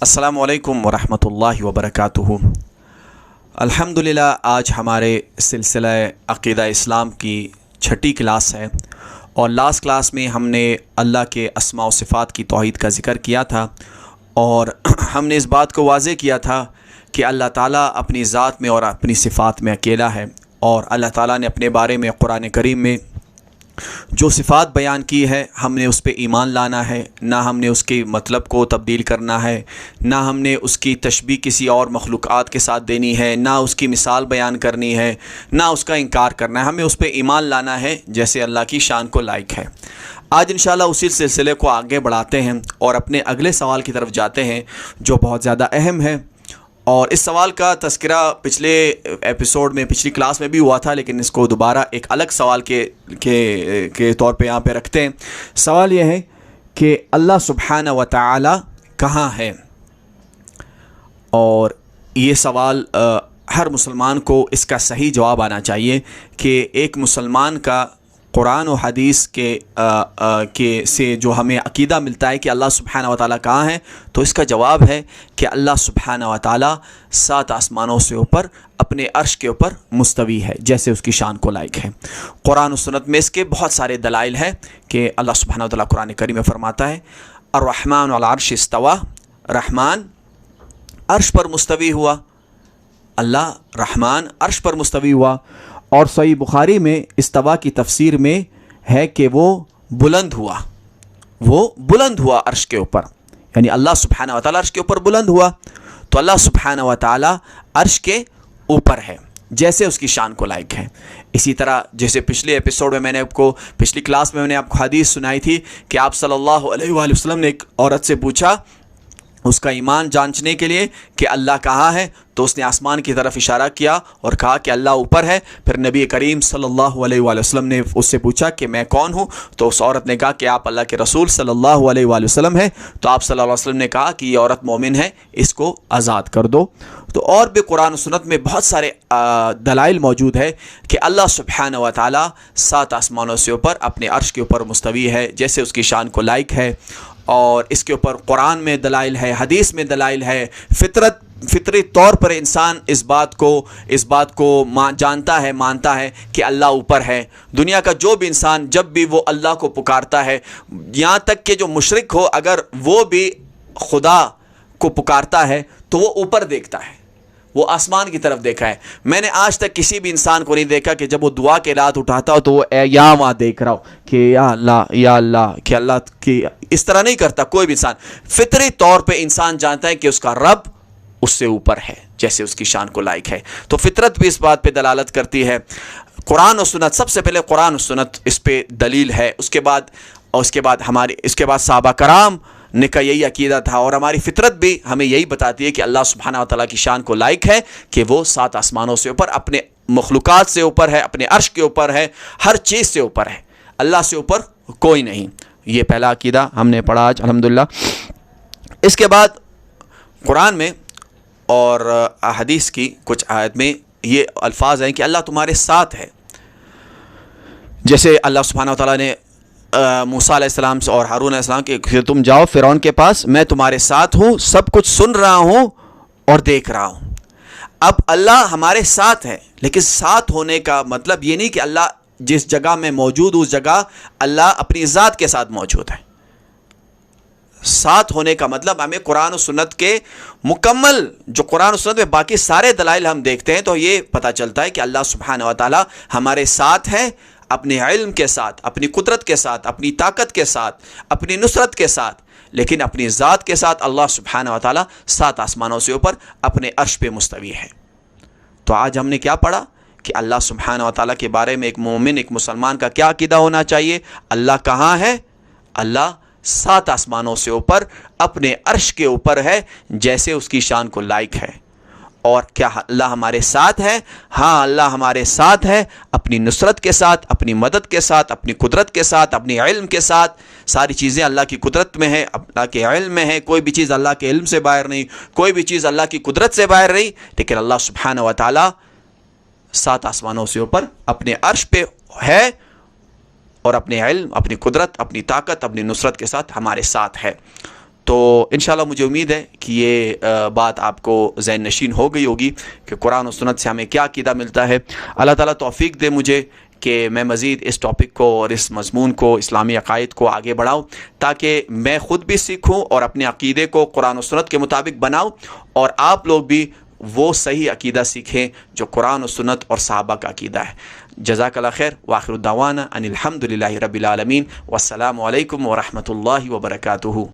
अस्सलामु अलैकुम वरहमतुल्लाहि वबरकातुहू। अल्हम्दुलिल्लाह आज हमारे सिलसिला अक़ीदा इस्लाम की छठी क्लास है और लास्ट क्लास में हमने अल्लाह के अस्मा व सिफ़ात की तौहीद का ज़िक्र किया था और हमने इस बात को वाज़ेह किया था कि अल्लाह ताला अपनी ज़ात में और अपनी सिफ़ात में अकेला है और अल्लाह ताला ने अपने बारे में कुरान करीम में जो सिफ़ात बयान की है हमने उस पर ईमान लाना है, ना हमने उसके मतलब को तब्दील करना है, ना हमने उसकी तशबीह किसी और मखलूक़ात के साथ देनी है, ना उसकी मिसाल बयान करनी है, ना उसका इनकार करना है। हमें उस पर ईमान लाना है जैसे अल्लाह की शान को लायक है। आज इंशाअल्लाह उसी सिलसिले को आगे बढ़ाते हैं और अपने अगले सवाल की तरफ जाते हैं जो बहुत ज़्यादा अहम है। और इस सवाल का तज़किरा पिछले एपिसोड में पिछली क्लास में भी हुआ था, लेकिन इसको दोबारा एक अलग सवाल के तौर पे यहाँ पे रखते हैं। सवाल यह है कि अल्लाह सुब्हानहू व तआला कहाँ है। और ये सवाल हर मुसलमान को इसका सही जवाब आना चाहिए कि एक मुसलमान का कुरान और हदीस के से जो हमें अकीदा मिलता है कि अल्लाह सुब्हानहू व तआला कहाँ है, तो इसका जवाब है कि अल्लाह सुब्हानहू व तआला 7 आसमानों से ऊपर अपने अर्श के ऊपर मुस्तवी है जैसे उसकी शान को लायक है। कुरान और सुन्नत में इसके बहुत सारे दलाइल हैं कि अल्लाह सुब्हानहू व तआला कुरान करीम में फरमाता है अर्रहमान अला अर्श इस्तवा, रहमान अर्श पर मुस्तवी हुआ। अल्लाह रहमान अर्श पर मुस्तवी हुआ। और सही बुखारी में इस्तवा की तफसीर में है कि वो बुलंद हुआ अर्श के ऊपर, यानी अल्लाह सुब्हानहू व तआला अर्श के ऊपर बुलंद हुआ। तो अल्लाह सुब्हानहू व तआला अर्श के ऊपर है जैसे उसकी शान को लायक है। इसी तरह जैसे पिछले एपिसोड में पिछली क्लास में मैंने आपको हदीस सुनाई थी कि आप सल्लल्लाहु अलैहि वसल्लम ने एक औरत से पूछा उसका ईमान जांचने के लिए कि अल्लाह कहाँ है, तो उसने आसमान की तरफ इशारा किया और कहा कि अल्लाह ऊपर है। फिर नबी करीम सल्लल्लाहु अलैहि वसल्लम ने उससे पूछा कि मैं कौन हूँ, तो उस औरत ने कहा कि आप अल्लाह के रसूल सल्लल्लाहु अलैहि वसल्लम हैं। तो आप सल्लल्लाहु अलैहि वसल्लम ने कहा कि ये औरत मोमिन है, इसको आज़ाद कर दो। तो और भी कुरान और सुन्नत में बहुत सारे दलाइल मौजूद है कि अल्लाह सुब्हानहू व तआला 7 आसमानों से ऊपर अपने अर्श के ऊपर मुस्तवी है जैसे उसकी शान को लायक है। और इसके ऊपर कुरान में दलाइल है, हदीस में दलाइल है। फितरी तौर पर इंसान इस बात को जानता है, मानता है कि अल्लाह ऊपर है। दुनिया का जो भी इंसान जब भी वो अल्लाह को पुकारता है, यहाँ तक कि जो मुशरिक हो अगर वो भी खुदा को पुकारता है तो वो ऊपर देखता है, वो आसमान की तरफ देखा है। मैंने आज तक किसी भी इंसान को नहीं देखा कि जब वो दुआ के रात उठाता हो तो वो या वहाँ देख रहा हो कि या अल्लाह कि अल्लाह की, इस तरह नहीं करता कोई भी इंसान। फितरी तौर पे इंसान जानता है कि उसका रब उससे ऊपर है जैसे उसकी शान को लायक है। तो फितरत भी इस बात पे दलालत करती है। कुरान और सुन्नत, सबसे पहले कुरान और सुन्नत इस पे दलील है। उसके बाद सहाबा कराम ने का यही अकीदा था और हमारी फितरत भी हमें यही बताती है कि अल्लाह सुब्हानहू व तआला की शान को लायक है कि वो 7 आसमानों से ऊपर, अपने मखलूक़ात से ऊपर है, अपने अर्श के ऊपर है, हर चीज़ से ऊपर है। अल्लाह से ऊपर कोई नहीं। ये पहला अकीदा हमने पढ़ा आज अल्हम्दुलिल्लाह। इसके बाद कुरान में और हदीस की कुछ आयत में ये अल्फाज हैं कि अल्लाह तुम्हारे साथ है। जैसे अल्लाह सुब्हानहू व तआला ने मूसा अलैहिस्सलाम से और हारून अलैहिस्सलाम के तुम जाओ फ़िरौन के पास, मैं तुम्हारे साथ हूँ, सब कुछ सुन रहा हूँ और देख रहा हूँ। अब अल्लाह हमारे साथ है, लेकिन साथ होने का मतलब ये नहीं कि अल्लाह जिस जगह में मौजूद उस जगह अल्लाह अपनी ज़ात के साथ मौजूद है। साथ होने का मतलब हमें कुरान और सुन्नत के मुकम्मल, जो कुरान और सुन्नत में बाकी सारे दलाइल हम देखते हैं तो ये पता चलता है कि अल्लाह सुब्हानहू व तआला हमारे साथ है, अपने इल्म के साथ, अपनी कुदरत के साथ, अपनी ताकत के साथ, अपनी नुसरत के साथ, लेकिन अपनी ज़ात के साथ अल्लाह सुब्हानहू व तआला 7 आसमानों से ऊपर अपने अर्श पे मुस्तवी है। तो आज हमने क्या पढ़ा कि अल्लाह सुब्हानहू व तआला के बारे में एक मोमिन, एक मुसलमान का क्या अकीदा होना चाहिए। अल्लाह कहाँ है? अल्लाह 7 आसमानों से ऊपर अपने अर्श के ऊपर है जैसे उसकी शान को लायक है। और क्या अल्लाह हमारे साथ है? हाँ, अल्लाह हमारे साथ है, अपनी नुसरत के साथ, अपनी मदद के साथ, अपनी कुदरत के साथ, अपनी इल्म के साथ। सारी चीज़ें अल्लाह की कुदरत में है, अल्लाह के इल्म में है। कोई भी चीज़ अल्लाह के इल्म से बाहर नहीं, कोई भी चीज़ अल्लाह की कुदरत से बाहर नहीं। लेकिन अल्लाह सुब्हानहू व तआला 7 आसमानों से ऊपर अपने अर्श पे है और अपने इल्म, अपनी कुदरत, अपनी ताकत, अपनी नुसरत के साथ हमारे साथ है। تو انشاءاللہ مجھے امید ہے کہ یہ بات آپ کو ذہن نشین ہو گئی ہوگی کہ قرآن و سنت سے ہمیں کیا عقیدہ ملتا ہے۔ اللہ تعالیٰ توفیق دے مجھے کہ میں مزید اس ٹاپک کو اور اس مضمون کو، اسلامی عقائد کو آگے بڑھاؤں، تاکہ میں خود بھی سیکھوں اور اپنے عقیدے کو قرآن و سنت کے مطابق بناؤں، اور آپ لوگ بھی وہ صحیح عقیدہ سیکھیں جو قرآن و سنت اور صحابہ کا عقیدہ ہے۔ جزاک اللہ خیر، وآخر دعوانا ان الحمد للہ رب العالمین، والسلام علیکم ورحمۃ اللہ وبرکاتہ۔